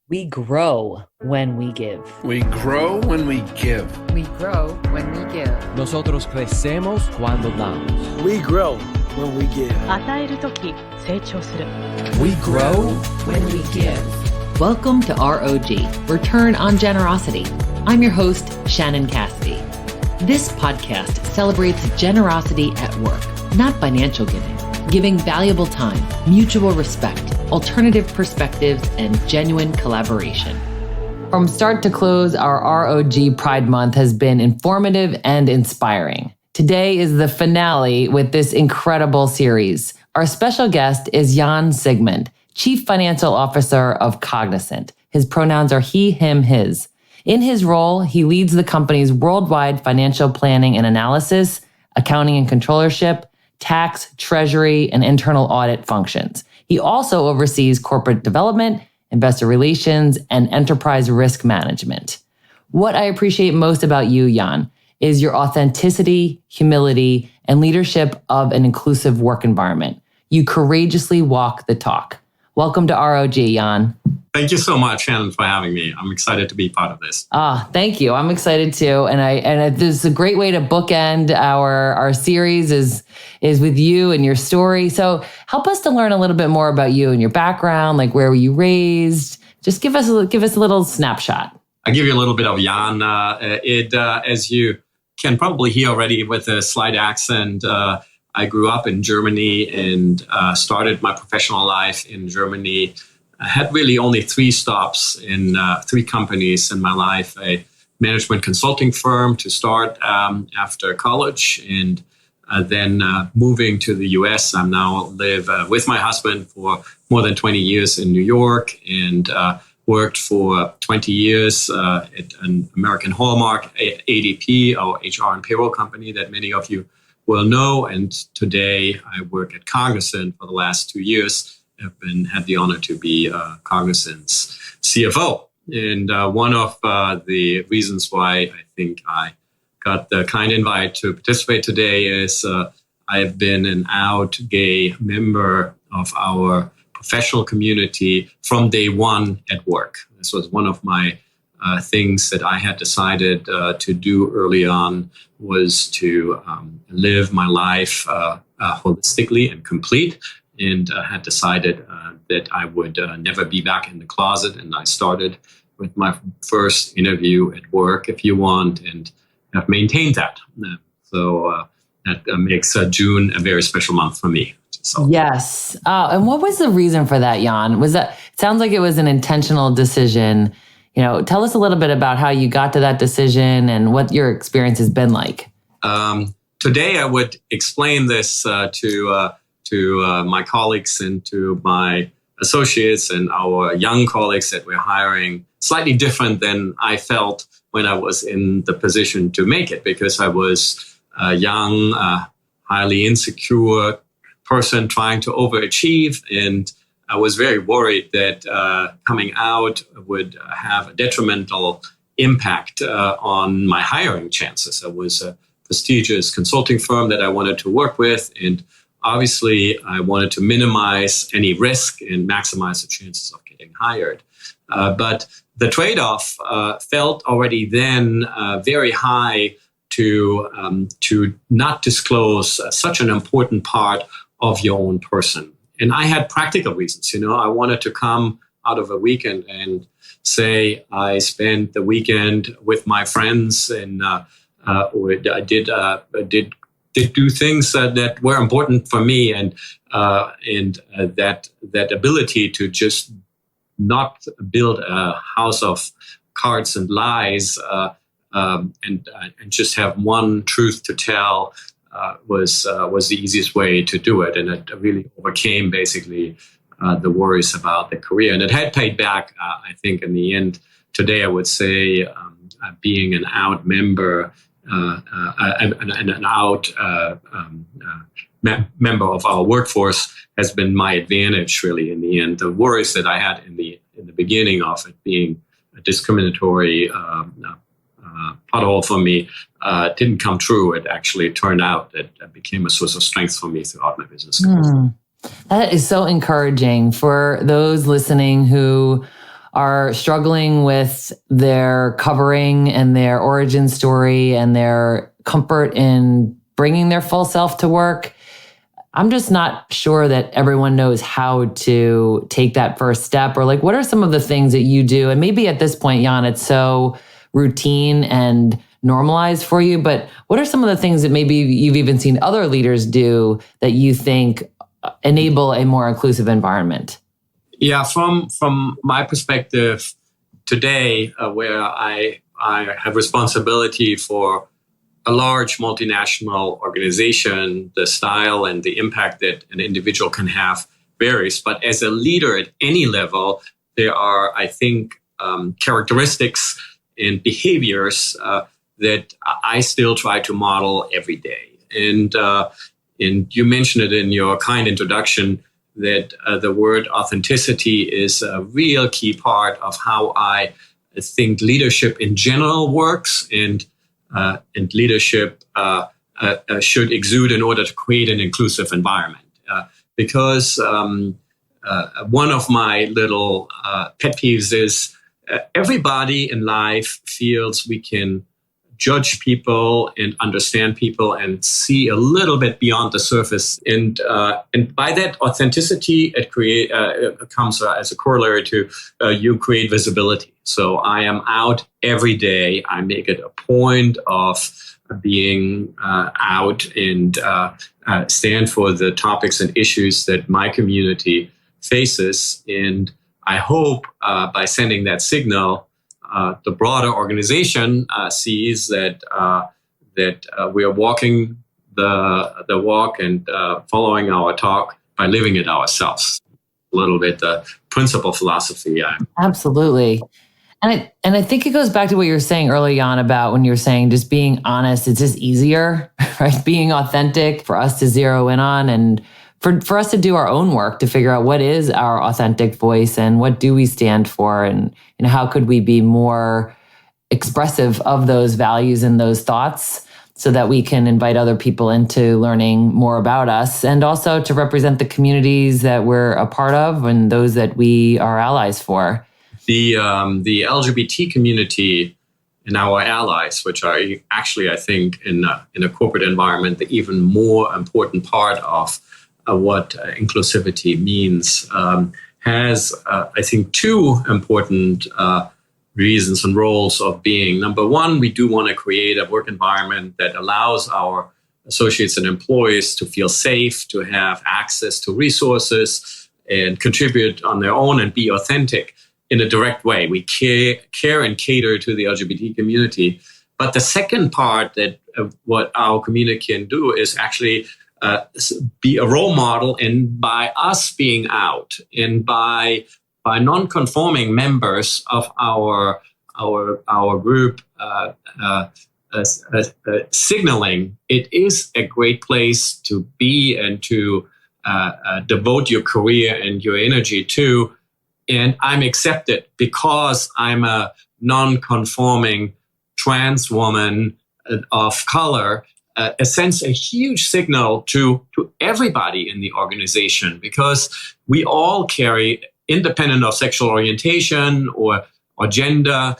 We grow when we give. We grow when we give. We grow when we give. Nosotros crecemos cuando damos. We grow when we give. 与えるとき成長する。 We grow when we give. Welcome to ROG, Return on Generosity. I'm your host, Shannon Cassidy. This podcast celebrates generosity at work, not financial giving valuable time, mutual respect, alternative perspectives, and genuine collaboration. From start to close, our ROG Pride Month has been informative and inspiring. Today is the finale with this incredible series. Our special guest is Jan Siegmund, Chief Financial Officer of Cognizant. His pronouns are he, him, his. In his role, he leads the company's worldwide financial planning and analysis, accounting and controllership, tax, treasury, and internal audit functions. He also oversees corporate development, investor relations, and enterprise risk management. What I appreciate most about you, Jan, is your authenticity, humility, and leadership of an inclusive work environment. You courageously walk the talk. Welcome to ROG, Jan. Thank you so much, Shannon, for having me. I'm excited to be part of this. Thank you. I'm excited too. And this is a great way to bookend our series is with you and your story. So help us to learn a little bit more about you and your background, like where were you raised? Just give us a little snapshot. I'll give you a little bit of Jan. As you can probably hear already with a slight accent, I grew up in Germany and started my professional life in Germany. I had really only 3 stops in 3 companies in my life, a management consulting firm to start after college, and then moving to the US. I now live with my husband for more than 20 years in New York and worked for 20 years at an American hallmark, ADP, our HR and payroll company that many of you will know. And today I work at Cognizant for the last 2 years. I've had the honor to be Cognizant's CFO. And one of the reasons why I think I got the kind invite to participate today is I have been an out gay member of our professional community from day one at work. This was one of my things that I had decided to do early on, was to live my life holistically and complete. And had decided that I would never be back in the closet. And I started with my first interview at work, if you want, and have maintained that. So that makes June a very special month for me. So. Yes. And what was the reason for that, Jan? It sounds like it was an intentional decision. You know, tell us a little bit about how you got to that decision and what your experience has been like. Today, I would explain this to my colleagues and to my associates and our young colleagues that we're hiring, slightly different than I felt when I was in the position to make it, because I was a young, highly insecure person trying to overachieve. And I was very worried that coming out would have a detrimental impact on my hiring chances. I was a prestigious consulting firm that I wanted to work with, and obviously, I wanted to minimize any risk and maximize the chances of getting hired. But the trade-off felt already then very high to not disclose such an important part of your own person. And I had practical reasons. You know, I wanted to come out of a weekend and say I spent the weekend with my friends, and I did do things that were important for me, and that ability to just not build a house of cards and lies and just have one truth to tell was the easiest way to do it, and it really overcame basically the worries about the career, and it had paid back. I think in the end, today I would say being an out member. Member of our workforce has been my advantage, really. In the end, the worries that I had in the beginning of it being a discriminatory pothole for me didn't come true. It actually turned out that it became a source of strength for me throughout my business career. That is so encouraging for those listening who are struggling with their covering and their origin story and their comfort in bringing their full self to work. I'm just not sure that everyone knows how to take that first step, or like, what are some of the things that you do? And maybe at this point, Jan, it's so routine and normalized for you, but what are some of the things that maybe you've even seen other leaders do that you think enable a more inclusive environment? Yeah, from my perspective today, where I have responsibility for a large multinational organization, the style and the impact that an individual can have varies. But as a leader at any level, there are, I think, characteristics and behaviors that I still try to model every day. And you mentioned it in your kind introduction that the word authenticity is a real key part of how I think leadership in general works, and leadership should exude in order to create an inclusive environment. Because one of my little pet peeves is everybody in life feels we can judge people and understand people and see a little bit beyond the surface. And by that authenticity, it comes as a corollary to you create visibility. So I am out every day. I make it a point of being out and stand for the topics and issues that my community faces. And I hope by sending that signal, the broader organization sees that we are walking the walk and following our talk by living it ourselves. A little bit the principal philosophy. Absolutely. And I think it goes back to what you were saying early on about when you were saying just being honest, it's just easier, right? Being authentic for us to zero in on, and for us to do our own work to figure out what is our authentic voice and what do we stand for, and how could we be more expressive of those values and those thoughts so that we can invite other people into learning more about us, and also to represent the communities that we're a part of and those that we are allies for. The LGBT community and our allies, which are actually, I think, in a corporate environment, the even more important part of what inclusivity means, has, I think, two important reasons and roles of being. Number one, we do want to create a work environment that allows our associates and employees to feel safe, to have access to resources and contribute on their own and be authentic in a direct way. We care and cater to the LGBT community. But the second part that what our community can do is actually be a role model, and by us being out and by non-conforming members of our group signaling it is a great place to be and to devote your career and your energy to. And I'm accepted because I'm a non-conforming trans woman of color. Sends a huge signal to everybody in the organization, because we all carry, independent of sexual orientation or gender,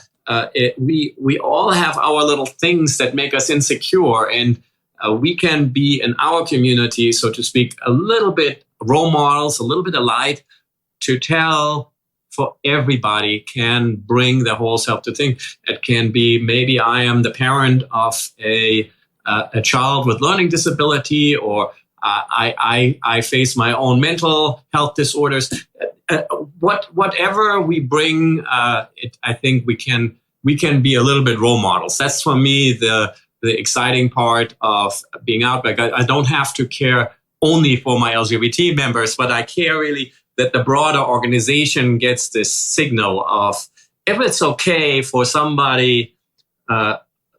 we all have our little things that make us insecure, and we can be in our community, so to speak, a little bit role models, a little bit of light to tell for everybody, can bring the whole self to think. It can be, maybe I am the parent of a child with learning disability, or I face my own mental health disorders. Whatever we bring, I think we can be a little bit role models. That's for me the exciting part of being out. Like I don't have to care only for my LGBT members, but I care really that the broader organization gets this signal of, if it's okay for somebody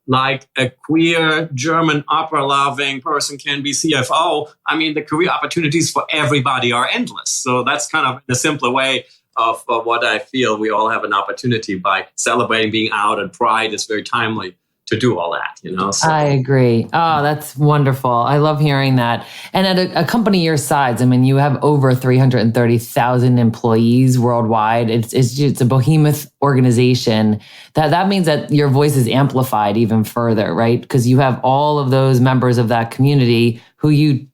like a queer German opera-loving person can be CFO, I mean, the career opportunities for everybody are endless. So that's kind of the simpler way of what I feel we all have an opportunity by celebrating being out, and Pride is very timely do all that, So, I agree. Oh, that's wonderful. I love hearing that. And at a company your size, I mean, you have over 330,000 employees worldwide. It's a behemoth organization. That means that your voice is amplified even further, right? Because you have all of those members of that community who you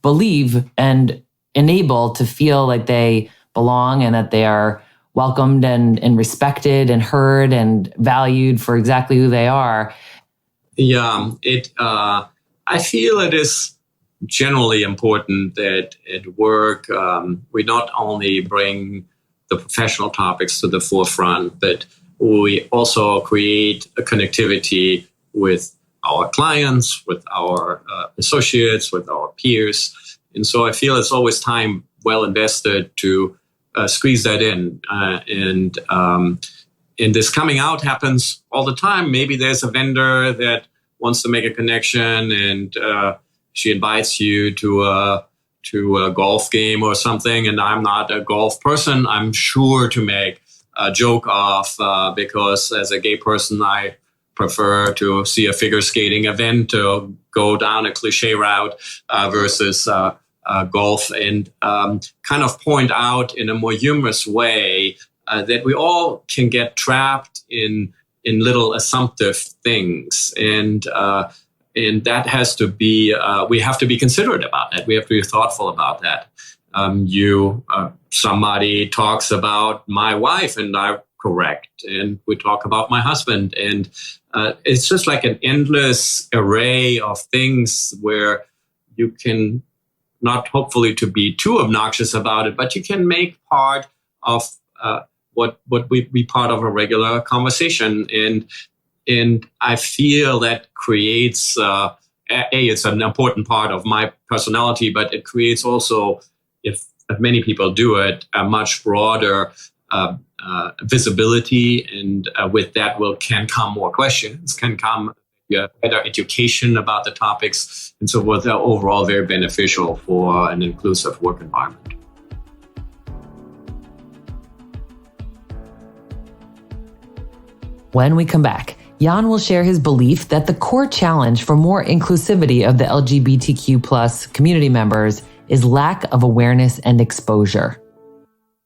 believe and enable to feel like they belong and that they are welcomed and respected and heard and valued for exactly who they are. Yeah, I feel it is generally important that at work we not only bring the professional topics to the forefront, but we also create a connectivity with our clients, with our associates, with our peers. And so I feel it's always time well invested to squeeze that in. And this coming out happens all the time. Maybe there's a vendor that wants to make a connection and she invites you to a golf game or something. And I'm not a golf person. I'm sure to make a joke off because as a gay person, I prefer to see a figure skating event to go down a cliche route versus golf, and kind of point out in a more humorous way that we all can get trapped in little assumptive things, and that has to be we have to be considerate about that. We have to be thoughtful about that. Somebody talks about my wife, and I correct, and we talk about my husband, and it's just like an endless array of things where you can not hopefully to be too obnoxious about it, but you can make part of what would be part of a regular conversation. And I feel that creates, it's an important part of my personality, but it creates also, if many people do it, a much broader visibility. And with that can come more questions, can come better education about the topics, and so forth. They're overall very beneficial for an inclusive work environment. When we come back, Jan will share his belief that the core challenge for more inclusivity of the LGBTQ+ community members is lack of awareness and exposure.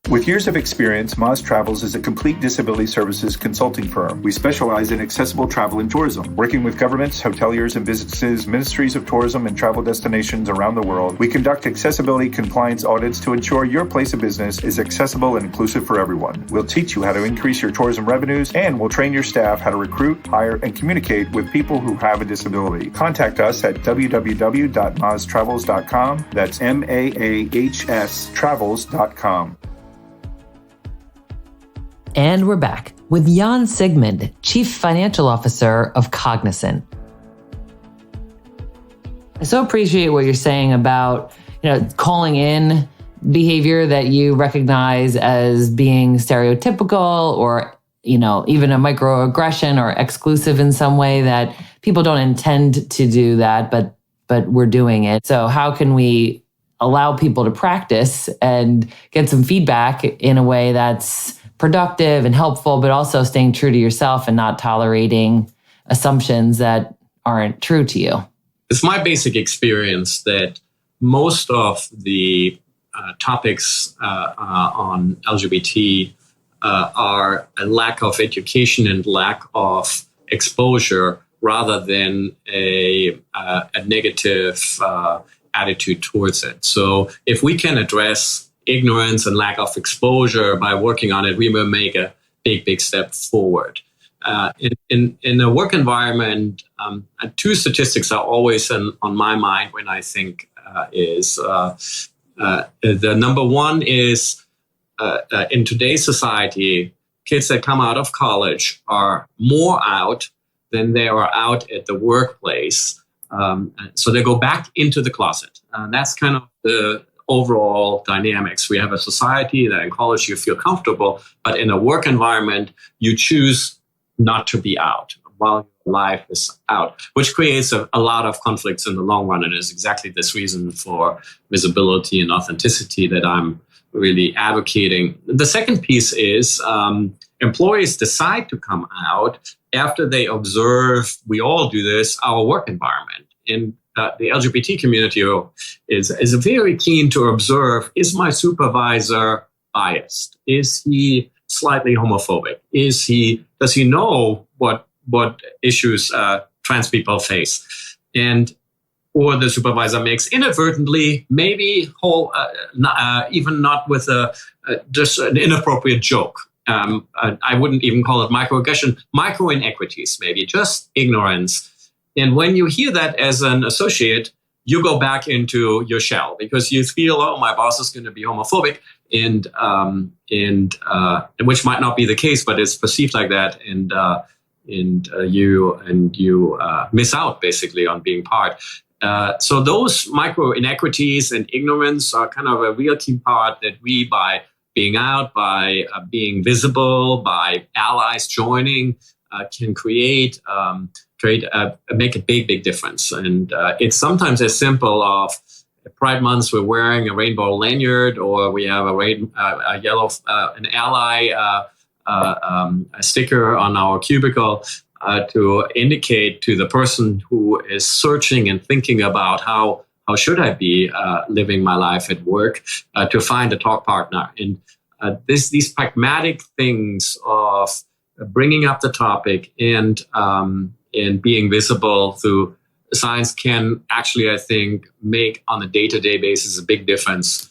With years of experience, Moz Travels is a complete disability services consulting firm. We specialize in accessible travel and tourism, working with governments, hoteliers and businesses, ministries of tourism and travel destinations around the world. We conduct accessibility compliance audits to ensure your place of business is accessible and inclusive for everyone. We'll teach you how to increase your tourism revenues, and we'll train your staff how to recruit, hire, and communicate with people who have a disability. Contact us at www.maztravels.com. That's MAAHS travels.com. And we're back with Jan Siegmund, Chief Financial Officer of Cognizant. I so appreciate what you're saying about, calling in behavior that you recognize as being stereotypical or, even a microaggression or exclusive in some way that people don't intend to do that, but we're doing it. So how can we allow people to practice and get some feedback in a way that's productive and helpful, but also staying true to yourself and not tolerating assumptions that aren't true to you? It's my basic experience that most of the topics on LGBT are a lack of education and lack of exposure rather than a negative attitude towards it. So if we can address ignorance and lack of exposure by working on it, we will make a big step forward. In a work environment, two statistics are always on my mind when I think the number one is in today's society, kids that come out of college are more out than they are out at the workplace. So they go back into the closet. That's kind of the overall dynamics. We have a society that in college you feel comfortable, but in a work environment, you choose not to be out while your life is out, which creates a lot of conflicts in the long run. And is exactly this reason for visibility and authenticity that I'm really advocating. The second piece is employees decide to come out after they observe, we all do this, our work environment. And the LGBT community is very keen to observe, is my supervisor biased? Is he slightly homophobic? Does he know what issues trans people face? Or the supervisor makes inadvertently, maybe even not with just an inappropriate joke. I wouldn't even call it microaggression, micro inequities, maybe just ignorance. And when you hear that as an associate, you go back into your shell because you feel, oh, my boss is going to be homophobic, and which might not be the case, but it's perceived like that, and you miss out basically on being part. So those micro inequities and ignorance are kind of a real key part that we, by being out, by being visible, by allies joining, can make a big difference. And it's sometimes as simple of Pride Month, we're wearing a rainbow lanyard, or we have a yellow, an ally a sticker on our cubicle to indicate to the person who is searching and thinking about how should I be living my life at work, to find a talk partner. And these pragmatic things of bringing up the topic and being visible through science can actually, I think, make on a day-to-day basis a big difference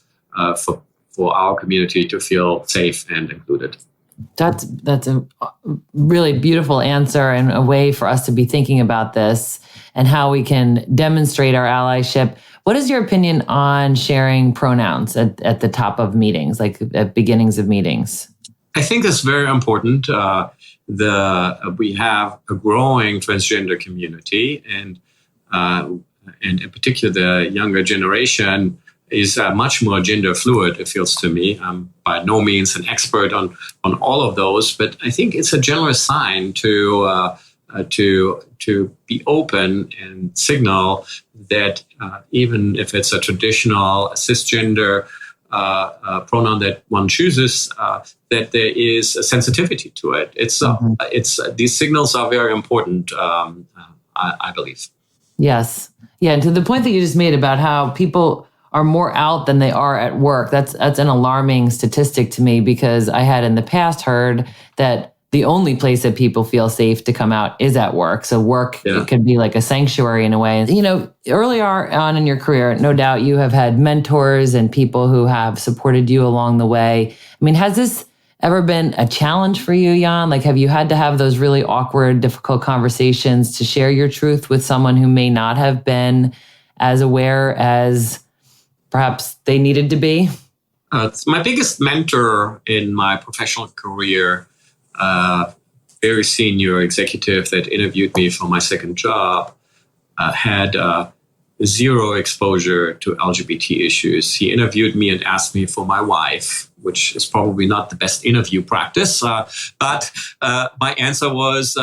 for our community to feel safe and included. That's a really beautiful answer, and a way for us to be thinking about this and how we can demonstrate our allyship. What is your opinion on sharing pronouns at the top of meetings, like at beginnings of meetings? I think it's very important. We have a growing transgender community, and in particular, the younger generation is much more gender fluid, it feels to me. I'm by no means an expert on all of those, but I think it's a generous sign to be open and signal that even if it's a traditional cisgender pronoun that one chooses, that there is a sensitivity to it. It's these signals are very important, I believe. Yes. Yeah. And to the point that you just made about how people are more out than they are at work, that's an alarming statistic to me, because I had in the past heard that the only place that people feel safe to come out is at work. So work It could be like a sanctuary in a way. You know, earlier on in your career, no doubt you have had mentors and people who have supported you along the way. I mean, has this ever been a challenge for you, Jan? Like, have you had to have those really awkward, difficult conversations to share your truth with someone who may not have been as aware as perhaps they needed to be? It's my biggest mentor in my professional career, very senior executive that interviewed me for my second job, had zero exposure to LGBT issues. He interviewed me and asked me for my wife, which is probably not the best interview practice. But my answer was,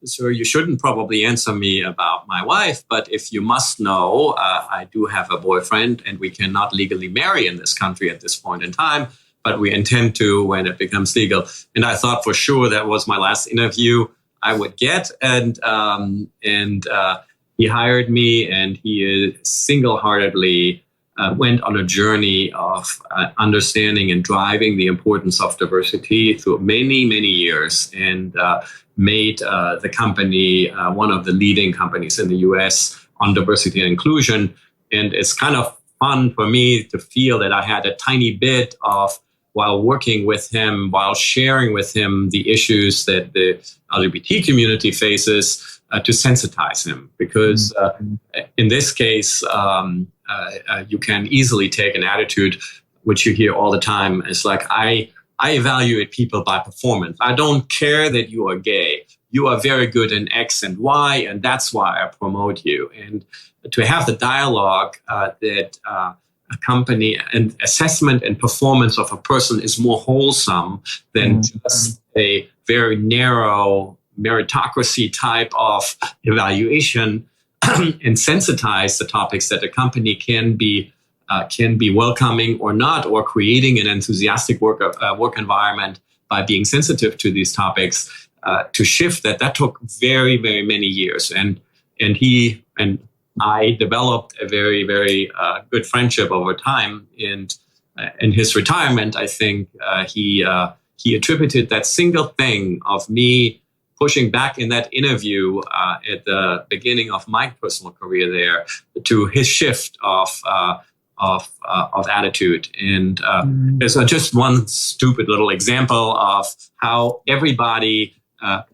sir, you shouldn't probably answer me about my wife, but if you must know, I do have a boyfriend and we cannot legally marry in this country at this point in time, but we intend to when it becomes legal. And I thought for sure that was my last interview I would get. And he hired me, and he single-heartedly went on a journey of understanding and driving the importance of diversity through many, many years, and made the company one of the leading companies in the US on diversity and inclusion. And it's kind of fun for me to feel that I had a tiny bit of, while working with him, while sharing with him the issues that the LGBT community faces, to sensitize him. Because in this case, you can easily take an attitude, which you hear all the time. It's like, I evaluate people by performance. I don't care that you are gay. You are very good in X and Y, and that's why I promote you. And to have the dialogue that a company and assessment and performance of a person is more wholesome than just a very narrow meritocracy type of evaluation, and sensitize the topics that a company can be welcoming or not, or creating an enthusiastic work environment. by being sensitive to these topics, to shift that took very, very many years. And he and I developed a very, very good friendship over time. And in his retirement, I think he attributed that single thing of me pushing back in that interview at the beginning of my personal career there to his shift of attitude. And there's just one stupid little example of how everybody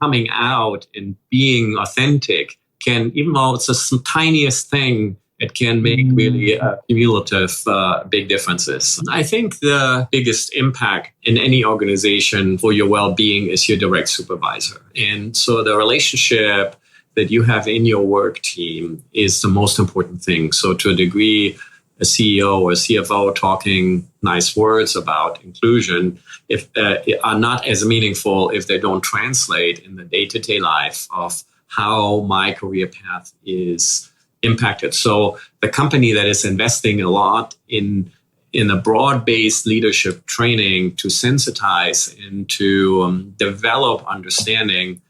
coming out and being authentic can, even though it's the tiniest thing, it can make really cumulative big differences. I think the biggest impact in any organization for your well-being is your direct supervisor. And so the relationship that you have in your work team is the most important thing. So to a degree, a CEO or a CFO talking nice words about inclusion are not as meaningful if they don't translate in the day-to-day life of how my career path is impacted. So the company that is investing a lot in a broad-based leadership training to sensitize and to develop understanding,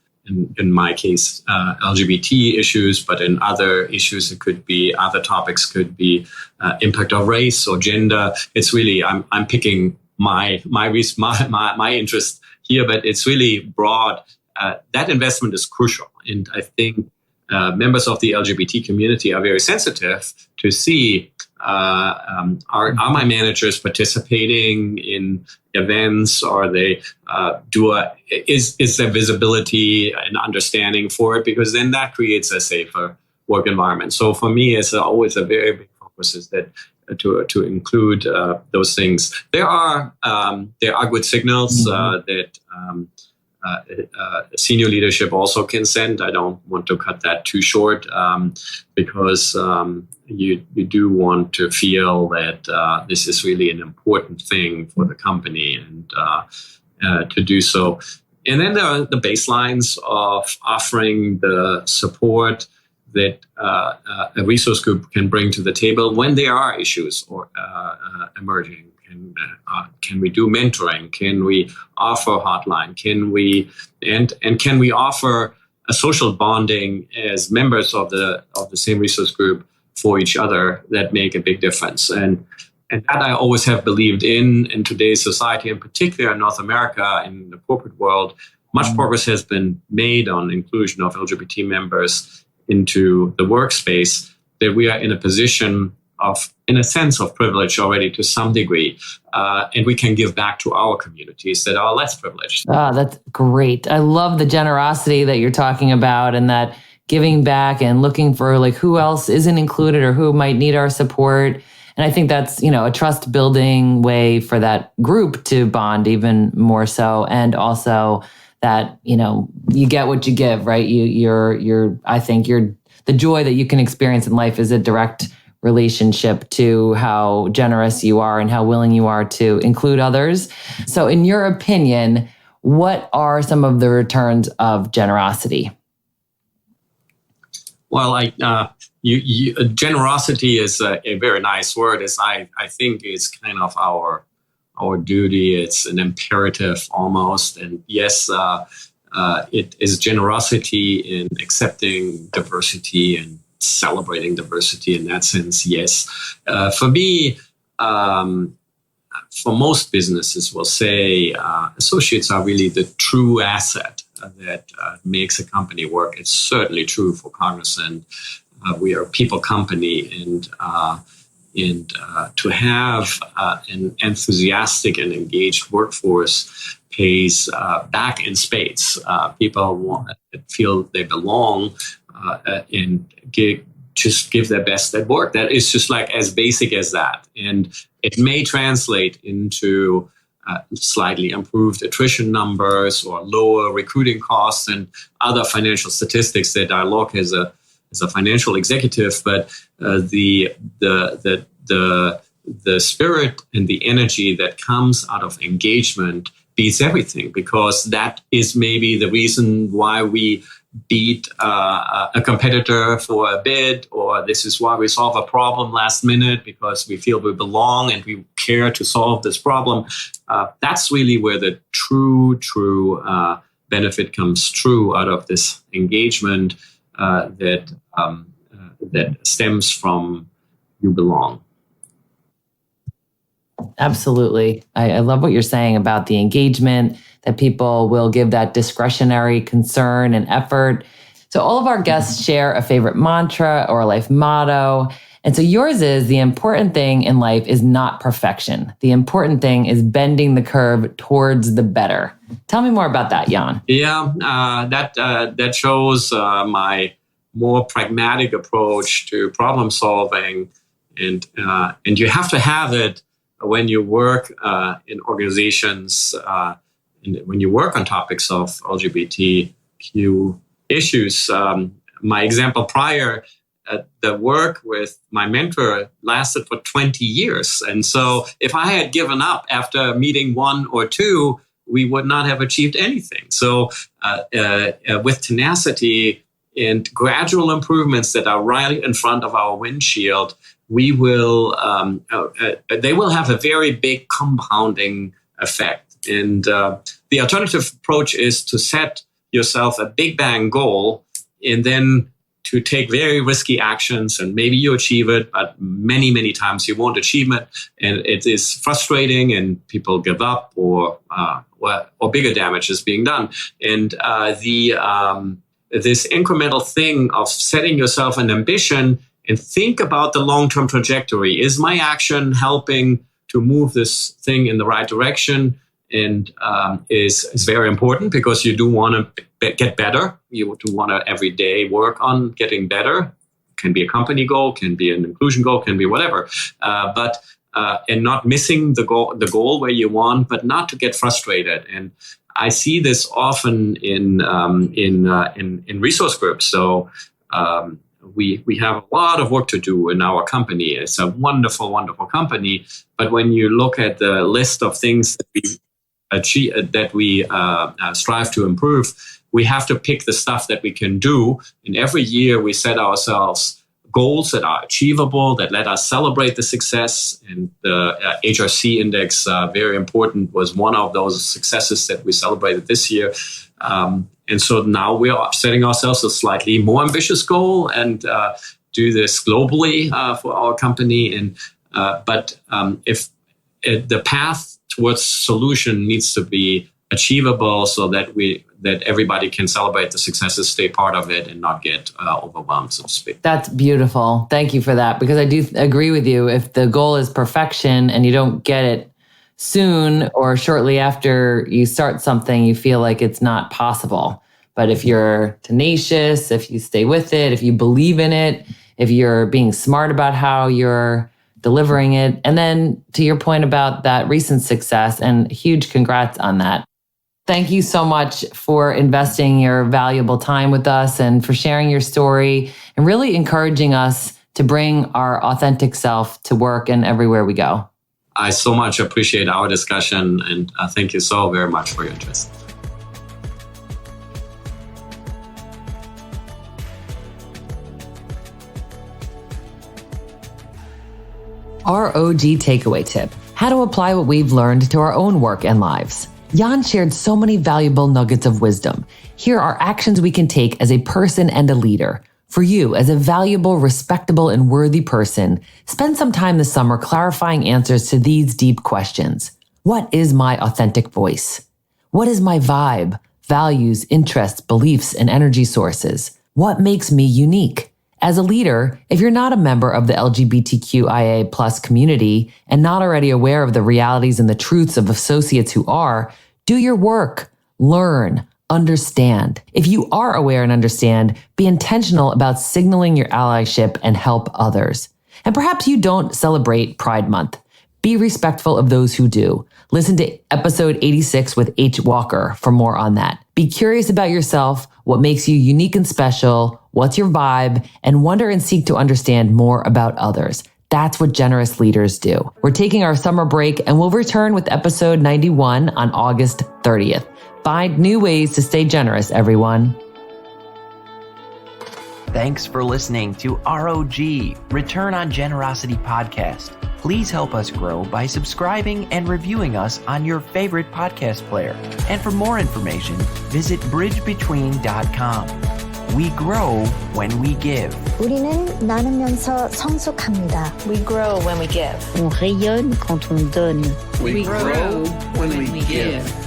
in my case, LGBT issues, but in other issues, it could be other topics, could be impact of race or gender. It's really, I'm picking my interest here, but it's really broad. That investment is crucial. And I think members of the LGBT community are very sensitive to see are my managers participating in events, or they is there visibility and understanding for it, because then that creates a safer work environment. So for me, it's always a very big focus is that to include those things. There are good signals that. Senior leadership also can send. I don't want to cut that too short because you do want to feel that this is really an important thing for the company and to do so. And then there are the baselines of offering the support that a resource group can bring to the table when there are issues or emerging. Can we do mentoring? Can we offer hotline? Can we offer a social bonding as members of the same resource group for each other that make a big difference? And that I always have believed in today's society, in particular in North America, in the corporate world. Much progress has been made on inclusion of LGBT members into the workspace, that we are in a position of, in a sense, of privilege already to some degree, and we can give back to our communities that are less privileged. That's great. I love the generosity that you're talking about, and that giving back and looking for like who else isn't included or who might need our support. And I think that's, a trust building way for that group to bond even more so. And also that, you get what you give, right? I think the joy that you can experience in life is a direct relationship to how generous you are and how willing you are to include others. So in your opinion, what are some of the returns of generosity? Well, generosity is a very nice word. I think it's kind of our duty. It's an imperative almost. And yes, it is generosity in accepting diversity and celebrating diversity in that sense. Yes. For me, for most businesses, we'll say associates are really the true asset that makes a company work. It's certainly true for Cognizant. We are a people company, and to have an enthusiastic and engaged workforce pays back in spades. People feel they belong and just give their best at work. That is just like as basic as that. And it may translate into slightly improved attrition numbers or lower recruiting costs and other financial statistics that I look as a financial executive. But the spirit and the energy that comes out of engagement beats everything, because that is maybe the reason why we beat a competitor for a bid, or this is why we solve a problem last minute because we feel we belong and we care to solve this problem. That's really where the true benefit comes true out of this engagement that stems from you belong. Absolutely. I love what you're saying about the engagement, that people will give that discretionary concern and effort. So all of our guests share a favorite mantra or a life motto. And so yours is, the important thing in life is not perfection. The important thing is bending the curve towards the better. Tell me more about that, Jan. Yeah, that shows my more pragmatic approach to problem solving. And you have to have it when you work in organizations, and when you work on topics of LGBTQ issues. My example prior, the work with my mentor lasted for 20 years. And so if I had given up after meeting one or two, we would not have achieved anything. So with tenacity and gradual improvements that are right in front of our windshield, we will they will have a very big compounding effect. And the alternative approach is to set yourself a big bang goal and then to take very risky actions, and maybe you achieve it, but many, many times you won't achieve it. And it is frustrating and people give up, or bigger damage is being done. And this incremental thing of setting yourself an ambition and think about the long-term trajectory. Is my action helping to move this thing in the right direction? And is very important, because you do want to get better. You do want to every day work on getting better. Can be a company goal, can be an inclusion goal, can be whatever. But not missing the goal where you want, but not to get frustrated. And I see this often in resource groups. So we have a lot of work to do in our company. It's a wonderful, wonderful company. But when you look at the list of things that we achieve, that we strive to improve, we have to pick the stuff that we can do. And every year we set ourselves goals that are achievable, that let us celebrate the success. And the HRC index, very important, was one of those successes that we celebrated this year. And so now we are setting ourselves a slightly more ambitious goal and do this globally for our company. And but if the path towards solution needs to be achievable, so that everybody can celebrate the successes, stay part of it, and not get overwhelmed, so to speak. That's beautiful. Thank you for that, because I do agree with you. If the goal is perfection and you don't get it soon or shortly after you start something, you feel like it's not possible. But if you're tenacious, if you stay with it, if you believe in it, if you're being smart about how you're delivering it, and then to your point about that recent success, and huge congrats on that. Thank you so much for investing your valuable time with us and for sharing your story and really encouraging us to bring our authentic self to work and everywhere we go. I so much appreciate our discussion, and thank you so very much for your interest. ROG takeaway tip: how to apply what we've learned to our own work and lives. Jan shared so many valuable nuggets of wisdom. Here are actions we can take as a person and a leader. For you, as a valuable, respectable, and worthy person, spend some time this summer clarifying answers to these deep questions. What is my authentic voice? What is my vibe, values, interests, beliefs, and energy sources? What makes me unique? As a leader, if you're not a member of the LGBTQIA+ community and not already aware of the realities and the truths of associates who are, do your work, learn, understand. If you are aware and understand, be intentional about signaling your allyship and help others. And perhaps you don't celebrate Pride Month. Be respectful of those who do. Listen to episode 86 with H. Walker for more on that. Be curious about yourself, what makes you unique and special, what's your vibe, and wonder and seek to understand more about others. That's what generous leaders do. We're taking our summer break and we'll return with episode 91 on August 30th. Find new ways to stay generous, everyone. Thanks for listening to ROG, Return on Generosity podcast. Please help us grow by subscribing and reviewing us on your favorite podcast player. And for more information, visit bridgebetween.com. We grow when we give. 우리는 나누면서 성숙합니다. We grow when we give. On rayonne quand on donne. We grow when we give.